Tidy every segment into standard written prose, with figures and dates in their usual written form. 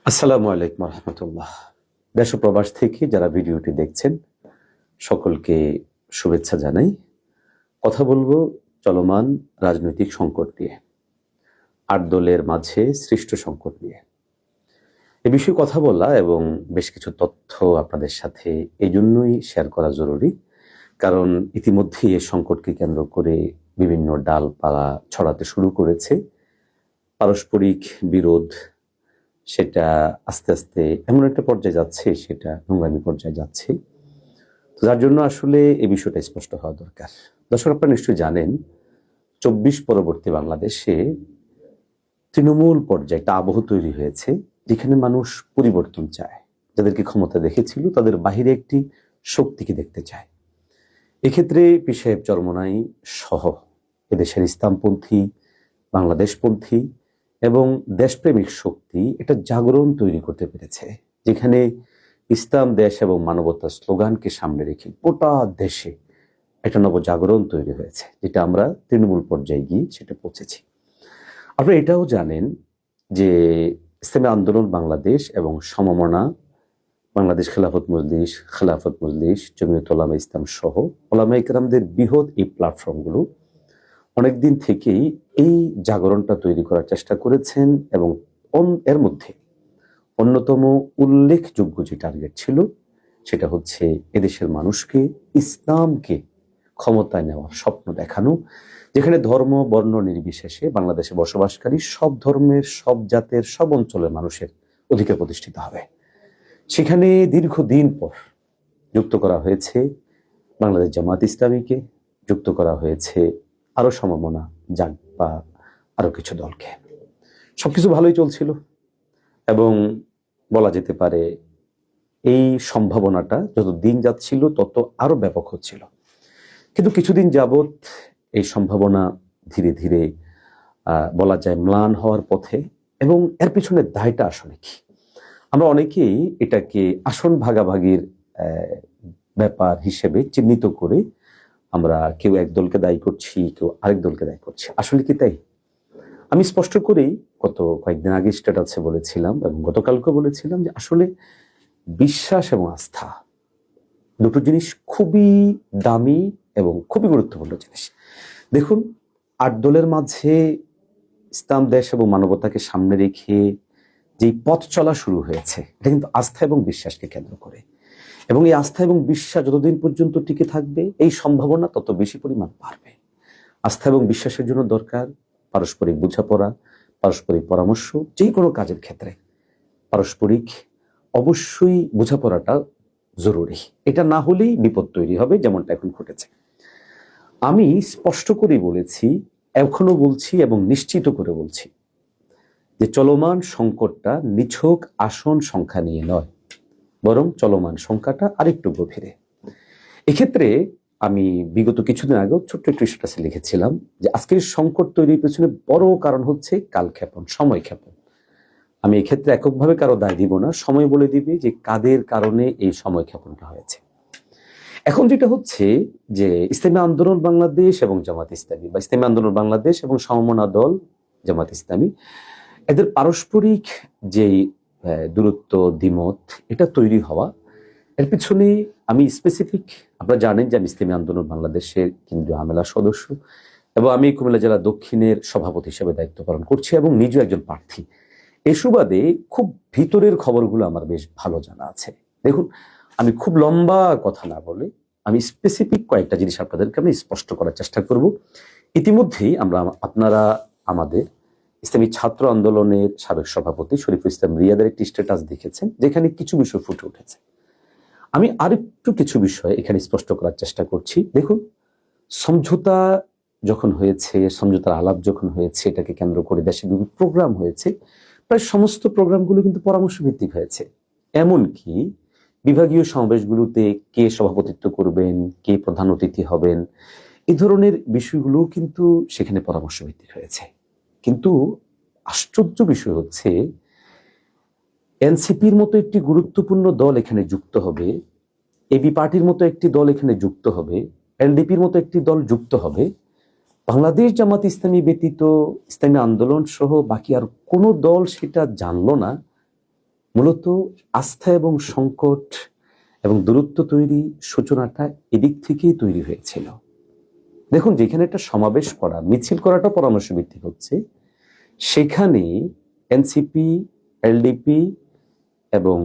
আসসালামু আলাইকুম রহমতুল্লাহ। দেশ ও প্রবাস থেকে যারা ভিডিওটি দেখছেন সকলকে শুভেচ্ছা জানাই। কথা বলবো চলমান রাজনৈতিক সংকট নিয়ে, ৮ দলের মাঝে সৃষ্ট সংকট নিয়ে। এ বিষয়ে কথা বলা এবং বেশ কিছু তথ্য আপনাদের সাথে এই জন্যই শেয়ার করা জরুরি, কারণ ইতিমধ্যেই এই সংকটকে কেন্দ্র করে বিভিন্ন ডালপালা ছড়াতে শুরু করেছে। পারস্পরিক বিরোধ সেটা আস্তে আস্তে এমন একটা পর্যায়ে যাচ্ছে, সেটা নোংরামি পর্যায়ে যাচ্ছে। তো যার জন্য আসলে এই বিষয়টা স্পষ্ট হওয়া দরকার। দর্শক, আপনারা নিশ্চয়ই জানেন ২৪ পরবর্তী বাংলাদেশে তৃণমূল পর্যায়ে একটা আবহ তৈরি হয়েছে, যেখানে মানুষ পরিবর্তন চায়। যাদেরকে ক্ষমতা দেখেছিল তাদের বাহিরে একটি শক্তিকে দেখতে চায়। এক্ষেত্রে পীর সাহেব চরমোনাই সহ এদেশের ইসলামপন্থী, বাংলাদেশপন্থী এবং দেশপ্রেমিক শক্তি একটা জাগরণ তৈরি করতে পেরেছে, যেখানে ইসলাম, দেশ এবং মানবতার স্লোগানকে সামনে রেখে গোটা দেশে একটা নবজাগরণ তৈরি হয়েছে, যেটা আমরা তৃণমূল পর্যায়ে গিয়ে সেটা পৌঁছেছি। আপনারা এটাও জানেন যে ইসলামী আন্দোলন বাংলাদেশ এবং সমমনা বাংলাদেশ খেলাফত মজলিস, জমিয়ত উলামা ইসলাম সহ উলামা ইকরামদের বৃহৎ এই প্ল্যাটফর্মগুলো অনেকদিন থেকেই এই জাগরণটা তৈরি করার চেষ্টা করেছেন, এবং এর মধ্যে অন্যতম উল্লেখযোগ্য যে টার্গেট ছিল সেটা হচ্ছে এদেশের মানুষকে ইসলামকে ক্ষমতায় নেওয়ার স্বপ্ন দেখানো, যেখানে ধর্ম বর্ণ নির্বিশেষে বাংলাদেশে বসবাসকারী সব ধর্মের, সব জাতের, সব অঞ্চলের মানুষের অধিকার প্রতিষ্ঠিত হবে। সেখানে দীর্ঘদিন পর যুক্ত করা হয়েছে বাংলাদেশ জামাত ইসলামীকে, যুক্ত করা হয়েছে আরো সমমনা জাগ বা আরো কিছু দলকে। সবকিছু ভালোই চলছিল এবং বলা যেতে পারে এই সম্ভাবনাটা যত দিন যাচ্ছিল তত আরো ব্যাপক হচ্ছিল। কিন্তু কিছুদিন যাবৎ এই সম্ভাবনা ধীরে ধীরে বলা যায় ম্লান হওয়ার পথে, এবং এর পিছনে দায়টা আসলে কি? আমরা অনেকেই এটাকে আসন ভাগাভাগির ব্যাপার হিসেবে চিহ্নিত করে আমরা কেউ এক দলকে দায়ী করছি, কেউ আরেক দলকে দায়ী করছি। আসলে কি তাই? আমি স্পষ্ট করেই গত কয়েকদিন আগে স্ট্যাটাসে বলেছিলাম এবং গতকালকে বলেছিলাম যে আসলে বিশ্বাস এবং আস্থা দুটো জিনিস খুবই দামি এবং খুবই গুরুত্বপূর্ণ জিনিস। দেখুন, ৮ দলের মাঝে ইসলাম, দেশ এবং মানবতাকে সামনে রেখে যেই পথ চলা শুরু হয়েছে, এটা কিন্তু আস্থা এবং বিশ্বাসকে কেন্দ্র করে, এবং এই আস্থা এবং বিশ্বাস যতদিন পর্যন্ত টিকে থাকবে এই সম্ভাবনা তত বেশি পরিমাণ বাড়বে। আস্থা এবং বিশ্বাসের জন্য দরকার পারস্পরিক বোঝাপড়া, পারস্পরিক পরামর্শ। যে কোনো কাজের ক্ষেত্রে পারস্পরিক অবশ্যই বোঝাপড়াটা জরুরি। এটা না হলেই বিপদ তৈরি হবে, যেমনটা এখন ঘটেছে। আমি স্পষ্ট করে বলেছি, এখনো বলছি এবং নিশ্চিত করে বলছি যে চলমান সংকটটা নিছক আসন সংখ্যা নিয়ে নয়, বরং চলমান সংখ্যাটা আরেকটু গভীরে। এক্ষেত্রে আমি বিগত কিছুদিন আগেও ছোট্ট একটু স্ট্যাটাসে লিখেছিলাম যে আজকের সংকট তৈরির পেছনে বড় কারণ হচ্ছে কালক্ষেপণ, সময় ক্ষেপণ। আমি এক্ষেত্রে এককভাবে কারো দায় দিব না, সময় বলে দিবে যে কাদের কারণে এই সময় ক্ষেপণটা হয়েছে। এখন যেটা হচ্ছে যে ইসলামী আন্দোলন বাংলাদেশ এবং জামাত ইসলামী, বা ইসলামী আন্দোলন বাংলাদেশ এবং সমমনা দল জামাত ইসলামী, এদের পারস্পরিক যেই দূরত্ব, দ্বিমত, এটা তৈরি হওয়া, এর পিছনে আমি স্পেসিফিক, আপনারা জানেন যে আমি ইসলামী আন্দোলন বাংলাদেশের কেন্দ্রীয় আমেলার সদস্য, এবং আমি কুমিল্লা জেলা দক্ষিণের সভাপতি হিসেবে দায়িত্ব পালন করছি এবং নিজেও একজন প্রার্থী। এই সুবাদে খুব ভিতরের খবরগুলো আমার বেশ ভালো জানা আছে। দেখুন, আমি খুব লম্বা কথা না বলে আমি স্পেসিফিক কয়েকটা জিনিস আপনাদেরকে আমি স্পষ্ট করার চেষ্টা করব। ইতিমধ্যেই আপনারা আমাদের ইসলামী ছাত্র আন্দোলনের সাবেক সভাপতি শরীফুল ইসলাম রিয়াদের একটি স্ট্যাটাস দেখেছেন, যেখানে কিছু বিষয় ফুটে উঠেছে। আমি আরেকটু কিছু বিষয় এখানে স্পষ্ট করার চেষ্টা করছি। দেখুন, সমঝোতা যখন হয়েছে, সমঝোতার আলাপ যখন হয়েছে, এটাকে কেন্দ্র করে দেশে বিভিন্ন প্রোগ্রাম হয়েছে, প্রায় সমস্ত প্রোগ্রামগুলো কিন্তু পরামর্শ ভিত্তিক হয়েছে। এমনকি বিভাগীয় সমাবেশগুলোতে কে সভাপতিত্ব করবেন, কে প্রধান অতিথি হবেন, এই ধরনের বিষয়গুলো কিন্তু সেখানে পরামর্শ ভিত্তিক হয়েছে। কিন্তু আশ্চর্য বিষয় হচ্ছে এনসিপির মতো একটি গুরুত্বপূর্ণ দল এখানে যুক্ত হবে, এবি পার্টির মতো একটি দল এখানে যুক্ত হবে, এলডিপির মতো একটি দল যুক্ত হবে, বাংলাদেশ জামাত ইসলামী ব্যতীত ইসলামী আন্দোলন সহ বাকি আর কোনো দল সেটা জানলো না মূলত আস্থা এবং সংকট এবং দূরত্ব তৈরি সূচনাটা এদিক থেকেই তৈরি হয়েছিল। দেখুন, যেখানে একটা সমাবেশ করা, মিছিল করাটা পরামর্শ ভিত্তিক হচ্ছে, সেখানে এনসিপি, এলডিপি এবং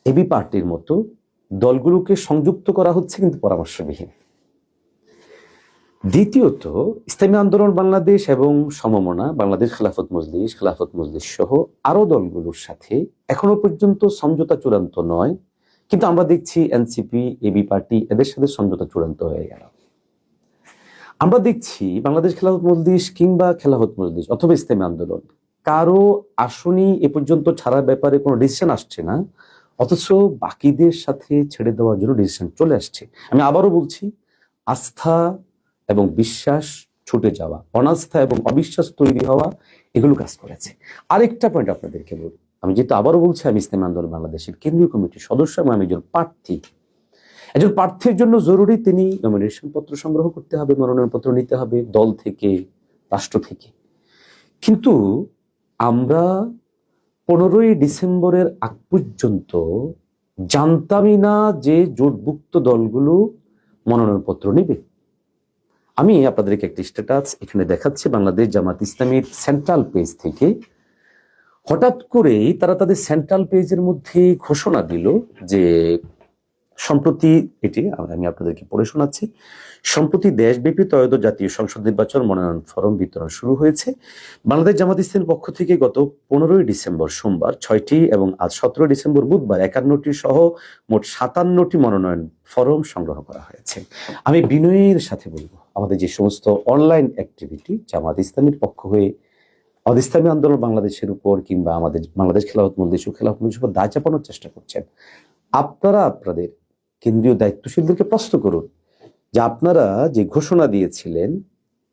এবি পার্টির মতো দলগুলোকে সংযুক্ত করা হচ্ছে কিন্তু পরামর্শবিহীন। দ্বিতীয়ত, ইসলামী আন্দোলন বাংলাদেশ এবং সমমনা বাংলাদেশ খেলাফত মজলিস সহ আরো দলগুলোর সাথে এখনো পর্যন্ত সমঝোতা চূড়ান্ত নয়, কিন্তু আমরা দেখছি এনসিপি, এবি পার্টি এদের সাথে সমঝোতা চূড়ান্ত হয়ে গেল। আমরা দেখছি বাংলাদেশ খেলাফত মজলিস কিংবা খেলাফত মজলিস অথবা ইসলামী আন্দোলন কারো আসনই এ পর্যন্ত ছাড়ার ব্যাপারে কোনো ডিসিশন আসছে না, অথচ বাকিদের সাথে ছেড়ে দেওয়ার জন্য ডিসিশন চলে আসছে। আমি আবারও বলছি, আস্থা এবং বিশ্বাস ছুটে যাওয়া, অনাস্থা এবং অবিশ্বাস তৈরি হওয়া, এগুলো কাজ করেছে। আরেকটা পয়েন্ট আপনাদেরকে বলি, আমি যেহেতু আবারও বলছি, আমি ইসলামী আন্দোলন বাংলাদেশের কেন্দ্রীয় কমিটির সদস্য এবং আমি একজন প্রার্থী। একজন প্রার্থীর জন্য জরুরি তিনি নমিনেশন পত্র সংগ্রহ করতে হবে, মনোনয়ন পত্র নিতে হবে দল থেকে, রাষ্ট্র থেকে। কিন্তু আমরা 15ই ডিসেম্বরের আগ পর্যন্ত জানতামই না যে জোটভুক্ত দলগুলো মনোনয়ন পত্র নেবে। আমি আপনাদেরকে একটি স্ট্যাটাস এখানে দেখাচ্ছি বাংলাদেশ জামাত ইসলামীর সেন্ট্রাল পেজ থেকে। হঠাৎ করেই তারা তাদের সেন্ট্রাল পেজের মধ্যে ঘোষণা দিল যে সম্প্রতি, এটি আমি আপনাদেরকে পড়ে শোনাচ্ছি, সম্প্রতি দেশব্যাপী ত্রয়োদশ জাতীয় সংসদ নির্বাচন মনোনয়ন ফরম বিতরণ শুরু হয়েছে। বাংলাদেশ জামাত ইসলামীর পক্ষ থেকে গত 15ই ডিসেম্বর সোমবার 6টি এবং আজ 17 ডিসেম্বর বুধবার 51টি সহ মোট 57টি মনোনয়ন ফরম সংগ্রহ করা হয়েছে। আমি বিনয়ের সাথে বলবো, আমাদের যে সমস্ত অনলাইন অ্যাক্টিভিটি জামাত ইসলামীর পক্ষ হয়ে ইসলামী আন্দোলন বাংলাদেশের উপর কিংবা আমাদের বাংলাদেশ খেলাফত মজলিস ও খেলাফত মজলিসের উপর দায় চাপানোর চেষ্টা করছেন, আপনারা আপনাদের কেন্দ্রীয় দায়িত্বশীলদেরকে প্রশ্ন করুন যে আপনারা যে ঘোষণা দিয়েছিলেন,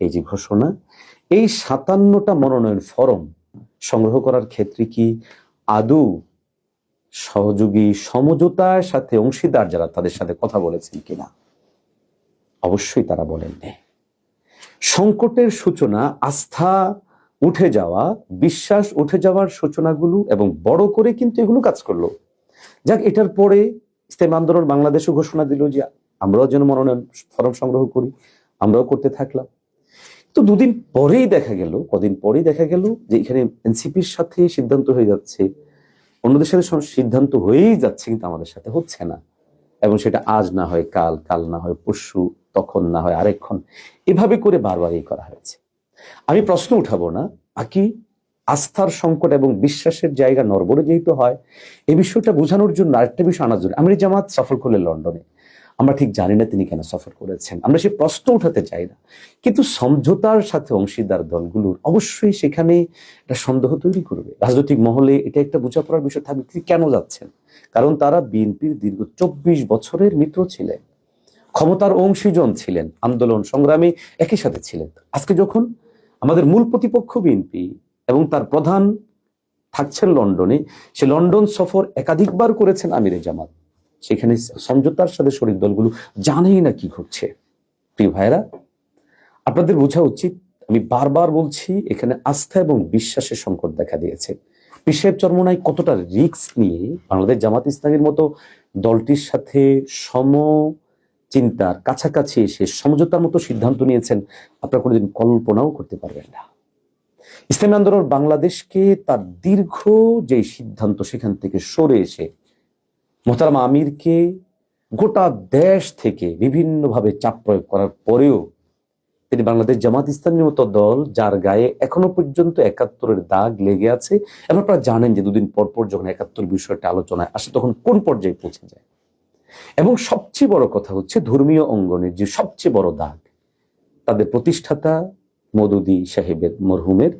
এই যে ঘোষণা, এই 57টা মনোনয়ন ফরম সংগ্রহ করার ক্ষেত্রে কি আদৌ সহযোগী সমঝোতার সাথে অংশীদার যারা তাদের সাথে কথা বলেছেন কিনা? অবশ্যই তারা বলেননি। সংকটের সূচনা, আস্থা উঠে যাওয়া, বিশ্বাস উঠে যাওয়ার সূচনাগুলো এবং বড় করে কিন্তু এগুলো কাজ করলো। যাক, এটার পরে ইসলামী আন্দোলন বাংলাদেশও ঘোষণা দিল যে আমরাও যেন মনোনয়ন ফরম সংগ্রহ করি, আমরাও করতে থাকলাম। তো কদিন পরেই দেখা গেল যে এখানে এনসিপির সাথে সিদ্ধান্ত হয়ে যাচ্ছে, অন্যদের সাথে সিদ্ধান্ত হয়েই যাচ্ছে, কিন্তু আমাদের সাথে হচ্ছে না। এবং সেটা আজ না হয় কাল, কাল না হয় পরশু, তখন না হয় আরেকক্ষণ, এভাবে করে বারবারই করা হয়েছে। আমি প্রশ্ন উঠাবো না, বাকি আস্থার সংকট এবং বিশ্বাসের জায়গা নড়বড়ে যেহেতু হয়, এই বিষয়টা বোঝানোর জন্য আরেকটা বিষয় আনার জন্য আমির জামাত সফর করলেন লন্ডনে। আমরা ঠিক জানি না তিনি কেন সফর করেছেন, আমরা সে প্রশ্ন উঠাতে চাই না, কিন্তু সমঝোতার সাথে অংশীদার দলগুলোর অবশ্যই সেখানে একটা সন্দেহ তৈরি করবে। রাজনৈতিক মহলে এটা একটা বোঝাপড়ার বিষয় থাকবে, তিনি কেন যাচ্ছেন। কারণ তারা বিএনপির দীর্ঘ 24 বছরের মিত্র ছিলেন, ক্ষমতার অংশীজন ছিলেন, আন্দোলন সংগ্রামে একই সাথে ছিলেন। আজকে যখন আমাদের মূল প্রতিপক্ষ বিএনপি এবং তার প্রধান থাকছেন লন্ডনে, সে লন্ডন সফর একাধিকবার করেছেন আমিরে জামাত, সেখানে সমঝোতার সাথে শরিক দলগুলো জানেই না কি ঘটছে। প্রিয় ভাইরা, আপনাদের বোঝা উচিত, আমি বারবার বলছি, এখানে আস্থা এবং বিশ্বাসের সংকট দেখা দিয়েছে। পীর সাহেব চরমোনাই কতটা রিস্ক নিয়ে বাংলাদেশ জামাত ইসলামীর মতো দলটির সাথে সম চিন্তার কাছাকাছি এসে সমঝোতার মতো সিদ্ধান্ত নিয়েছেন, আপনারা কোনোদিন কল্পনাও করতে পারবেন না। ইসলামী আন্দোলন বাংলাদেশকে তার দীর্ঘ যে সিদ্ধান্ত, সেখান থেকে সরে এসে মোহতারাম আমিরকে গোটা দেশ থেকে বিভিন্নভাবে চাপ প্রয়োগ করার পরেও তিনি বাংলাদেশ জামাত ইসলামীর মতো দল, যার গায়ে এখনো পর্যন্ত 71-এর দাগ লেগে আছে, এবং আপনারা জানেন যে দুদিন পর পর যখন 71 বিষয়টা আলোচনায় আসে তখন কোন পর্যায়ে পৌঁছে যায়। এবং সবচেয়ে বড় কথা হচ্ছে, ধর্মীয় অঙ্গনের যে সবচেয়ে বড় দাগ, তাদের প্রতিষ্ঠাতা মওদুদী সাহেবের মরহুমের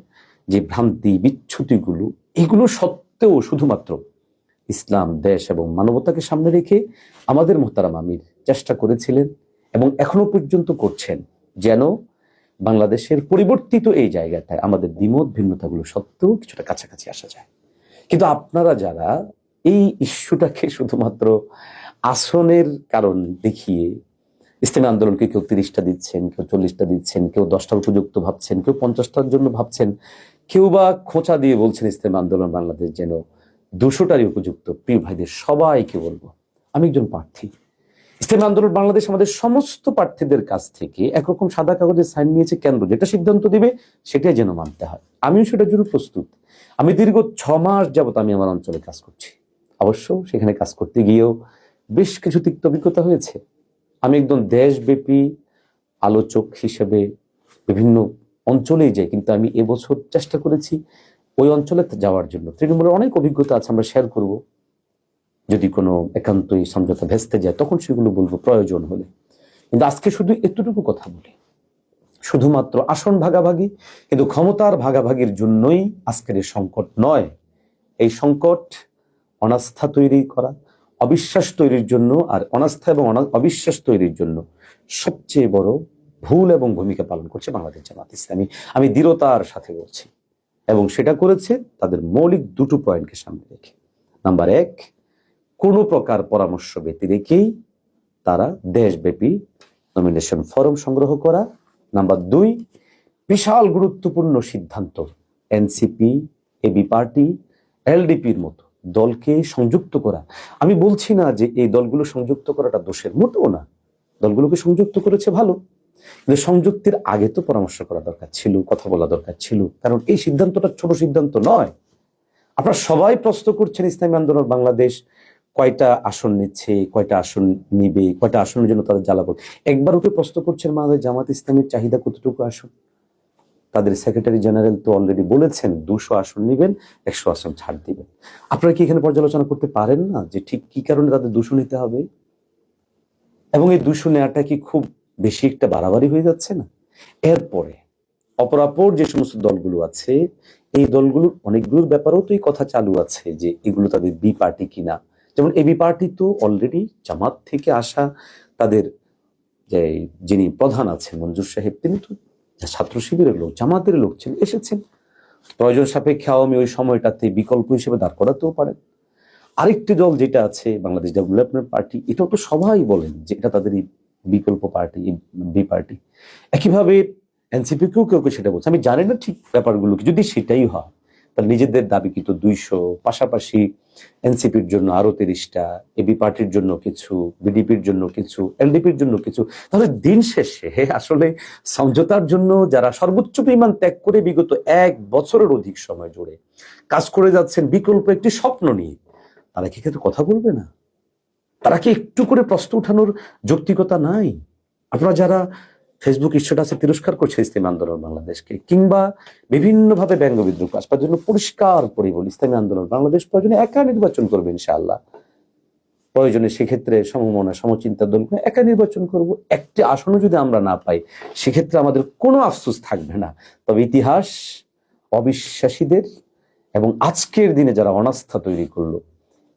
যে ভ্রান্তি বিচ্ছুতিগুলো, এগুলো সত্ত্বেও শুধুমাত্র ইসলাম, দেশ এবং মানবতাকে সামনে রেখে আমাদের মোহতারাম আমির চেষ্টা করেছিলেন এবং এখনো পর্যন্ত করছেন, যেন বাংলাদেশের পরিবর্তিত এই জায়গাটায় আমাদের দ্বিমত ভিন্নতাগুলো সত্ত্বেও কিছুটা কাছাকাছি আসা যায়। কিন্তু আপনারা যারা এই ইস্যুটাকে শুধুমাত্র আসনের কারণ দেখিয়ে ইসলামী আন্দোলনকে কেউ 30টা দিচ্ছেন, কেউ 40টা দিচ্ছেন, কেউ 10টার উপযুক্ত ভাবছেন, কেউ 50টার জন্য ভাবছেন, কেউ বা খোঁচা দিয়ে বলছেন ইসলামী আন্দোলন বাংলাদেশ যেন 200টারই উপযুক্ত প্রিয় ভাইদের সবাইকে বলবো, আমি একজন প্রার্থী, ইসলামী আন্দোলন বাংলাদেশ আমাদের সমস্ত প্রার্থীদের কাছ থেকে একরকম সাদা কাগজে সাইন নিয়েছে, কেন্দ্র যেটা সিদ্ধান্ত দিবে সেটাই যেন মানতে হয়। আমিও সেটার জন্য প্রস্তুত। আমি দীর্ঘ 6 মাস যাবত আমি আমার অঞ্চলে কাজ করছি। অবশ্য সেখানে কাজ করতে গিয়েও বেশ কিছু তিক্ত অভিজ্ঞতা হয়েছে। আমি একদম দেশব্যাপী আলোচক হিসেবে বিভিন্ন অঞ্চলেই যাই, কিন্তু আমি এবছর চেষ্টা করেছি ওই অঞ্চলে যাওয়ার জন্য। তৃণমূলের অনেক অভিজ্ঞতা আছে, আমরা শেয়ার করব। যদি কোনো একান্তই সমঝোতা ভেস্তে যায় তখন সেগুলো বলবো প্রয়োজন হলে। কিন্তু আজকে শুধু এতটুকু কথা বলি, শুধুমাত্র আসন ভাগাভাগি, কিন্তু ক্ষমতার ভাগাভাগির জন্যই আজকের এই সংকট নয়। এই সংকট অনাস্থা তৈরি করা, অবিশ্বাস তৈরির জন্য, আর অনাস্থা এবং অবিশ্বাস তৈরির জন্য সবচেয়ে বড় ভুল এবং ভূমিকা পালন করছে বাংলাদেশ জামাত ইসলামী। আমি দৃঢ়তার সাথে বলছি, এবং সেটা করেছে তাদের মৌলিক 2টো পয়েন্টকে সামনে রেখে। নাম্বার 1, কোনো প্রকার পরামর্শ ব্যতি রেখেই তারা দেশব্যাপী নমিনেশন ফরম সংগ্রহ করা। নাম্বার 2, বিশাল গুরুত্বপূর্ণ সিদ্ধান্ত এনসিপি, এবি পার্টি, এলডিপির মতো দলকে সংযুক্ত করা। আমি বলছি না যে এই দলগুলো সংযুক্ত করাটা দোষের, মোটেও না। দলগুলোকে সংযুক্ত করেছে ভালো, কিন্তু সংযুক্তির আগে তো পরামর্শ করা দরকার ছিল, কথা বলা দরকার ছিল, কারণ এই সিদ্ধান্তটা ছোট সিদ্ধান্ত নয়। আপনারা সবাই প্রশ্ন করছেন ইসলামী আন্দোলন বাংলাদেশ কয়টা আসন নিচ্ছে, কয়টা আসন নিবে, কয়টা আসনের জন্য তাদের জ্বালাবো। একবার ওকে প্রশ্ন করছেন বাংলাদেশ জামাত ইসলামের চাহিদা কতটুকু আসন। তাদের সেক্রেটারি জেনারেল তো অলরেডি বলেছেন 200 আসন নিবেন, 100 আসন ছাড় দিবেন। আপনারা কি এখানে পর্যালোচনা করতে পারেন না যে ঠিক কি কারণে তাদের 200 নিতে হবে, এবং এই 200 নেওয়াটা কি খুব বেশি একটা বাড়াবাড়ি হয়ে যাচ্ছে না? এরপরে অপরাপর যে সমস্ত দলগুলো আছে, এই দলগুলোর অনেকগুলোর ব্যাপারেও তো এই কথা চালু আছে যে এগুলো তাদের বি পার্টি কিনা। যেমন এবি পার্টি তো অলরেডি জামাত থেকে আসা তাদের যে যিনি প্রধান আছেন মঞ্জুর সাহেব, তিনি তো ছাত্র শিবিরের লোক, জামাতের লোক ছিলেন, এসেছেন। প্রয়োজন সাপেক্ষে আওয়ামী ওই সময়টাতে বিকল্প হিসেবে দাঁড় করাতেও পারেন। আরেকটি দল যেটা আছে বাংলাদেশ ডেভেলপমেন্ট পার্টি, এটাও তো সবাই বলেন যে এটা তাদের বিকল্প পার্টি, বি পার্টি। একইভাবে এনসিপি কেউ কেউ সেটা বলছে। আমি জানি না ঠিক ব্যাপারগুলো কি, যদি সেটাই হয় তাহলে নিজেদের দাবি কিন্তু 200, পাশাপাশি এনসিপির জন্য আরো 30টা, এবি পার্টির জন্য কিছু, বিডিপির জন্য কিছু, এলডিপির জন্য কিছু। তাহলে দিন শেষে আসলে সমঝোতার জন্য যারা সর্বোচ্চ পরিমাণ ত্যাগ করে বিগত 1 বছরের অধিক সময় জুড়ে কাজ করে যাচ্ছেন বিকল্প একটি স্বপ্ন নিয়ে, তারা কি কিন্তু কথা বলবে না? তারা কি একটু করে প্রশ্ন উঠানোর যৌক্তিকতা নাই? আপনারা যারা ফেসবুক স্ট্যাটাসে তিরস্কার করছে ইসলামী আন্দোলন বাংলাদেশকে, কিংবা বিভিন্নভাবে ব্যঙ্গ বিদ্রুপ আসবার জন্য, পরিষ্কার করে বলি, ইসলামী আন্দোলন বাংলাদেশ প্রয়োজনে একা নির্বাচন করবে ইনশাআল্লাহ। প্রয়োজনে সেক্ষেত্রে সমমনা সমচিন্তা দল একা নির্বাচন করব। একটি আসনও যদি আমরা না পাই সেক্ষেত্রে আমাদের কোনো আফসোস থাকবে না। তবে ইতিহাস অবিশ্বাসীদের এবং আজকের দিনে যারা অনাস্থা তৈরি করলো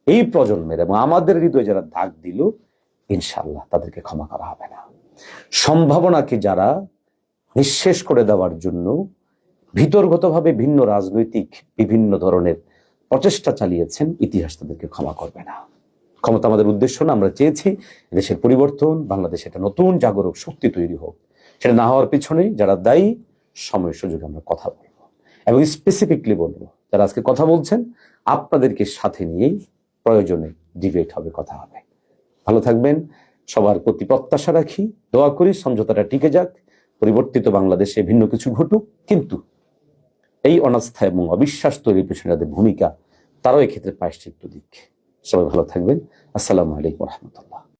এই প্রজন্মের এবং আমাদের হৃদয়ে যারা দাগ দিল, ইনশাআল্লাহ তাদেরকে ক্ষমা করা হবে না। সম্ভাবনাকে যারা নিঃশেষ করে দেওয়ার জন্য ভিতরগতভাবে ভিন্ন রাজনৈতিক বিভিন্ন ধরনের প্রচেষ্টা চালিয়েছেন, ইতিহাস তাদেরকে ক্ষমা করবে না। ক্ষমতা আমাদের উদ্দেশ্য না, আমরা চেয়েছি দেশের পরিবর্তন, বাংলাদেশে একটা নতুন জাগরক শক্তি তৈরি হোক। সেটা না হওয়ার পিছনে যারা দায়ী, সময় সুযোগে আমরা কথা বলবো, এবং স্পেসিফিকলি বলবো যারা আজকে কথা বলছেন আপনাদেরকে সাথে নিয়েই প্রয়োজনে ডিবেট হবে, কথা হবে। ভালো থাকবেন, সবার প্রতি প্রত্যাশা রাখি, দোয়া করি সমঝোতাটা টিকে যাক, পরিবর্তিত বাংলাদেশে ভিন্ন কিছু ঘটুক, কিন্তু এই অনাস্থা এবং অবিশ্বাস তৈরির পেছনে যাদের ভূমিকা, তারাও এক্ষেত্রে প্রায়শ্চিত্ত দিক। সবাই ভালো থাকবেন। আসসালামু আলাইকুম রহমতুল্লাহ।